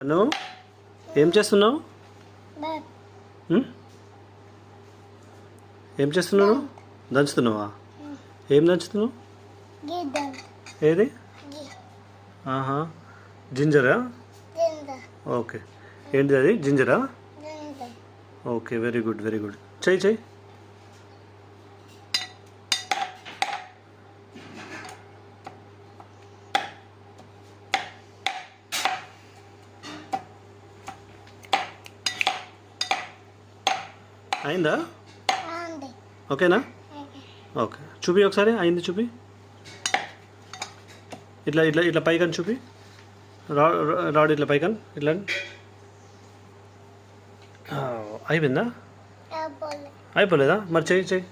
అను ఏం చేస్తున్నావు? ఏం చేస్తున్నావు? దంచుతున్నావా? ఏం దంచుతున్నావు? ఏది? ఆహా, జింజరా? ఓకే, ఏంటిది అది? జింజరా? Okay, very good very good. చెయ్యి చెయ్యి. అయిందా? ఓకేనా? ఓకే, చూపి ఒకసారి. అయింది చూపి. ఇట్లా ఇట్లా ఇట్లా పైకని చూపి. రాడ్ ఇట్లా పైకని ఇట్లా. అయిపోయిందా? అయిపోలేదా? మరి చెయ్యి చెయ్యి.